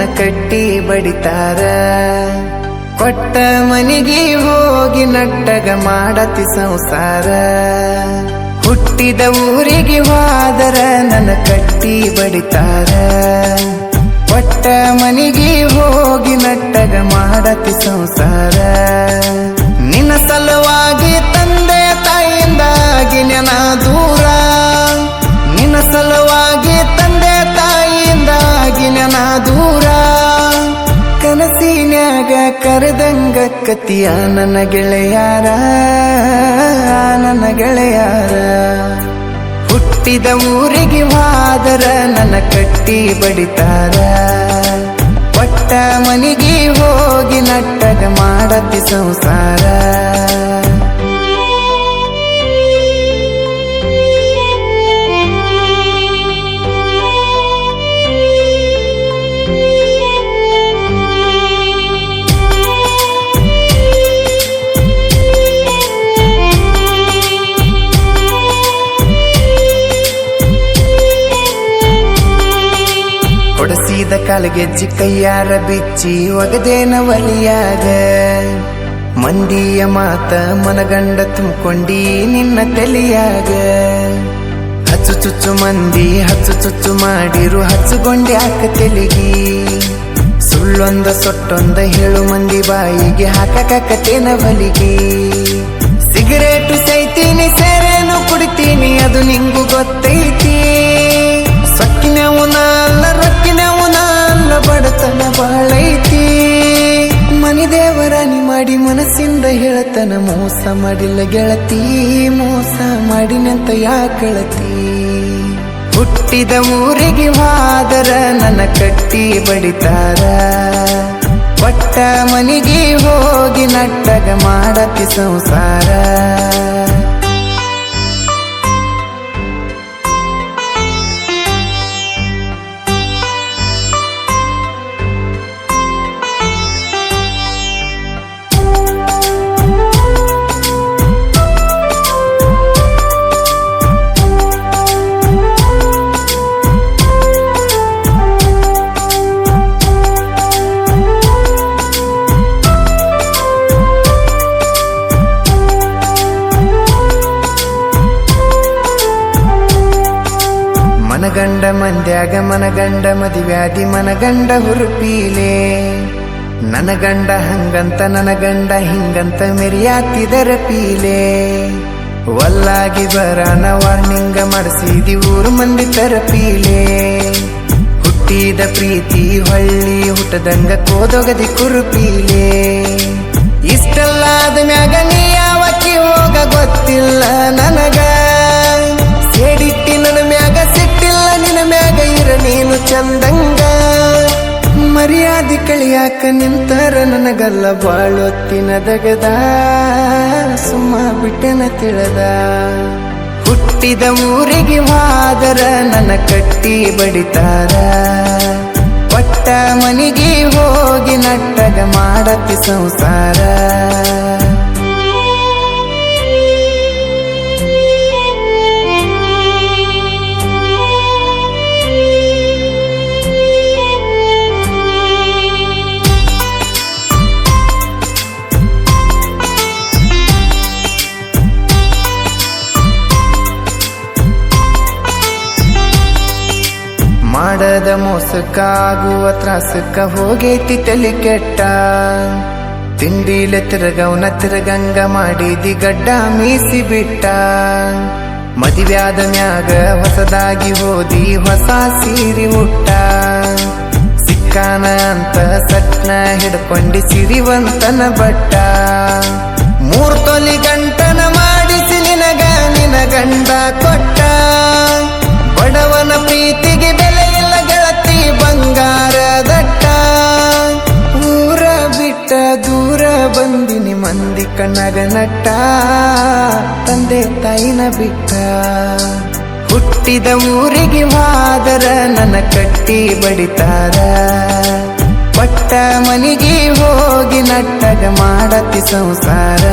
ನನ್ನ ಕಟ್ಟಿ ಬಡಿತಾರ. ಕೊಟ್ಟ ಮನಿಗೆ ಹೋಗಿ ನಟ್ಟಗ ಮಾಡತಿ ಸಂಸಾರ. ಹುಟ್ಟಿದ ಊರಿಗೆ ಹೋದರ ನನ್ನ ಕಟ್ಟಿ ಬಡಿತಾರ. ಕೊಟ್ಟ ಮನಿಗೆ ಹೋಗಿ ನಟ್ಟಗ ಮಾಡತಿ ಸಂಸಾರ. ನಿನ್ನ ಸಲುವಾಗಿ ತಂದೆ ತಾಯಿಯಿಂದಾಗಿ ನೆನ ದೂರ. ನಿನ್ನ ಸಲುವಾಗಿ ತಂದೆ ತಾಯಿಯಿಂದಾಗಿ ನೆನ ದೂರ. ಕನಸಿನ್ಯಾಗ ಕರೆದಂಗ ಕತಿಯ ನನ್ನ ಗೆಳೆಯಾರ, ನನ್ನ ಗೆಳೆಯಾರ. ಹುಟ್ಟಿದ ಊರಿಗೆ ಹೋದರ ನನ್ನ ಕಟ್ಟಿ ಬಡಿತಾರ. ಕೊಟ್ಟ ಮನಿಗೆ ಹೋಗಿ ನಟ್ಟಗ ಮಾಡತಿ ಸಂಸಾರ. ಕೊಡಸಿದ ಕಾಲಗೆಜ್ಜಿ ಕೈಯಾರ ಬಿಚ್ಚಿ ಒಗದೇನ ಒಲಿಯಾಗ. ಮಂದಿಯ ಮಾತ ಮನಗಂಡ ತುಂಬಿಕೊಂಡಿ ನಿನ್ನ ತಲೆಯಾಗ. ಹಚ್ಚು ಚುಚ್ಚು ಮಂದಿ ಹಚ್ಚು ಚುಚ್ಚು ಮಾಡಿರು ಹಚ್ಚುಗೊಂಡಿ ಹಾಕ ತೆಲಿಗಿ. ಸುಳ್ಳೊಂದ ಸೊಟ್ಟೊಂದ ಹೇಳು ಮಂದಿ ಬಾಯಿಗೆ ಹಾಕಕತ್ತೇನ ಬಲಿಗಿ. ಸಿಗರೇಟು ಸೈತೀನಿ ಸೇರೇನು ಕುಡಿತೀನಿ ಅದು ನಿಂಗು ಗೊತ್ತೈತಿ. ಸೊಕ್ಕಿನವನ ಅಲ್ಲ ರೊಕ್ಕಿನವನ ಅಲ್ಲ ಬಡತನ ಬಾಳೈತಿ. ಮನಿ ದೇವರಾಣಿ ಮಾಡಿ ಮನಸ್ಸಿಂದ ಹೇಳತನ ಮೋಸ ಮಾಡಿಲ್ಲ ಗೆಳತಿ. ಮೋಸ ಮಾಡಿನಂತ ಯಾಕಳತಿ. ಹುಟ್ಟಿದ ಊರಿಗೆ ಹೋದರ ನನ್ನ ಕಟ್ಟಿ ಬಡಿತಾರ. ಕೊಟ್ಟ ಮನಿಗೆ ಹೋಗಿ ನಟ್ಟಗ ಮಾಡತಿ ಸಂಸಾರ. ಮನಗಂಡ ಮಂದ್ಯಾಗ ಮನಗಂಡ ಮದುವ್ಯಾದಿ ಮನಗಂಡ ಹುರುಪೀಲೆ. ನನ್ನ ಗಂಡ ಹಂಗಂತ ನನ್ನ ಗಂಡ ಹಿಂಗಂತ ಮೆರಿಯಾತಿದರ ಪೀಲೆ. ವಲ್ಲಾಗಿ ಬರಾನ ವಾರ್ನಿಂಗ ಮಾಡಿಸಿದಿ ಊರು ಮಂದಿ ತರಪೀಲೆ. ಹುಟ್ಟಿದ ಪ್ರೀತಿ ಹೊಳ್ಳಿ ಹುಟ್ಟದಂಗ ಕೋದೊಗದಿ ಕುರುಪೀಲೆ. ಇಷ್ಟಲ್ಲಾದ ಮ್ಯಾಗ ನೀ ಯಾವಕ್ಕಿ ಹೋಗ ಗೊತ್ತಿಲ್ಲ ನನಗ. ಸೇಡಿಟ್ಟಿ ನನ್ನ ಮ್ಯಾಗ ಸಿಟ್ಟಿಲ್ಲ ನಿನ್ನ ಮ್ಯಾಗ ಇರ ನೀನು ಚಂದಂಗ. ಮರ್ಯಾದಿ ಕಳಿಯಾಕ ನಿಂತರ ನನಗಲ್ಲ ಬಾಳೊತ್ತಿನ ದಗದ. ಸುಮ್ಮ ಬಿಟ್ಟೆನ ತಿಳದ. ಹುಟ್ಟಿದ ಊರಿಗೆ ಹೋದರ ನನ್ನ ಕಟ್ಟಿ ಬಡಿತಾರ. ಕೊಟ್ಟ ಮನಿಗೆ ಹೋಗಿ ನಟ್ಟಗ ಮಾಡತಿ ಸಂಸಾರ. ಮಾಡದ ಮೋಸಕ್ಕ ಆಗುವ ತ್ರಾಸಕ್ಕ ಹೋಗೈತಿ ತಲೆ ಕೆಟ್ಟ. ತಿಂಡಿಲೆ ತಿರಗವನ ತಿರಗಂಗ ಮಾಡಿದಿ ಗಡ್ಡ ಮೀಸಿ ಬಿಟ್ಟ. ಮದುವ್ಯಾದ ಮ್ಯಾಗ ಹೊಸದಾಗಿ ಹೋದಿ ಹೊಸ ಸೀರಿ ಹುಟ್ಟ. ಸಿಕ್ಕಾನ ಅಂತ ಸಟ್ನ ಹಿಡ್ಕೊಂಡಿ ಸಿರಿವಂತನ ಬಟ್ಟ. 3 ತೊಲಿ ಗಂಟನ ಮಾಡಿಸಿ ನಿನಗ ನಿನ ಗಂಡ ಕೊಟ್ಟ. ಬಡವನ ಪ್ರೀತಿಗೆ ಬೆಲೆ ಇಲ್ಲ ಗೆಳತಿ ಬಂಗಾರ ದಟ್ಟ. ಊರ ಬಿಟ್ಟ ದೂರ ಬಂದಿನಿ ಮಂದಿ ಕಣ್ಣಾಗ ನಟ್ಟ. ತಂದೆ ತಾಯಿನ ಬಿಟ್ಟ. ಹುಟ್ಟಿದ ಊರಿಗೆ ಹೋದರ ನನ್ನ ಕಟ್ಟಿ ಬಡಿತಾರ. ಕೊಟ್ಟ ಮನಿಗೆ ಹೋಗಿ ನಟ್ಟಗ ಮಾಡತಿ ಸಂಸಾರ.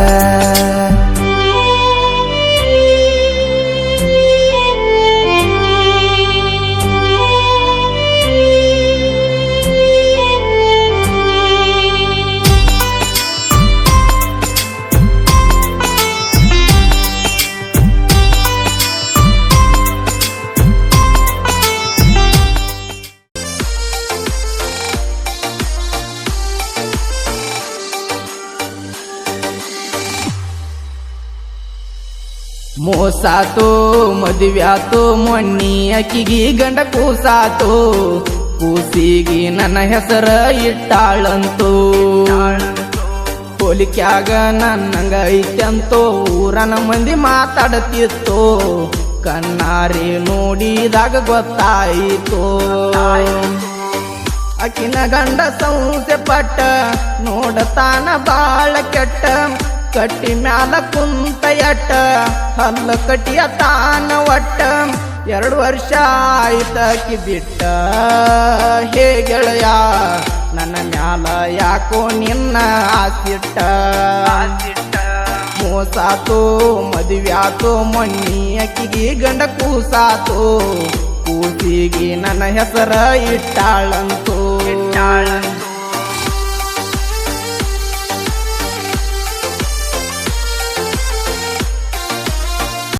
ಮೋಸಾತು ಮದುವ್ಯಾತು ಮೊನ್ನಿ ಅಕ್ಕಿಗಿ ಗಂಡ ಕೂಸಾತು ಕೂಸಿಗಿ ನನ್ನ ಹೆಸರ ಇಟ್ಟಾಳಂತೂ ಹೋಲಿಕ್ಯಾಗ ನನ್ನಂಗ ಐತಂತೋ ಊರನ ಮಂದಿ ಮಾತಾಡತಿತ್ತು ಕಣ್ಣಾರೆ ನೋಡಿದಾಗ ಗೊತ್ತಾಯಿತು ಅಕಿನ ಗಂಡ ಸಂಸೆ ಪಟ್ಟ ನೋಡತಾನ ಬಾಳ ಕೆಟ್ಟ ಕಟ್ಟಿ ಮ್ಯಾಲ ಕುಂತ ಎಟ್ಟ ಹಲ್ಲ ಕಟ್ಟಿಯ ತಾನ ಒಟ್ಟ 2 ವರ್ಷ ಆಯ್ತಕಿ ಬಿಟ್ಟ ಹೇ ಗೆಳೆಯ ನನ್ನ ಮ್ಯಾಲ ಯಾಕೋ ನಿನ್ನ ಆಸಿಟ್ಟ ಮೋಸಾತು ಮದುವ್ಯಾತು ಮೊನ್ನಿ ಅಕ್ಕಿಗಿ ಗಂಡ ಕೂಸಾತು ಕೂಸಿಗಿ ನನ್ನ ಹೆಸರ ಇಟ್ಟಾಳಂತೂ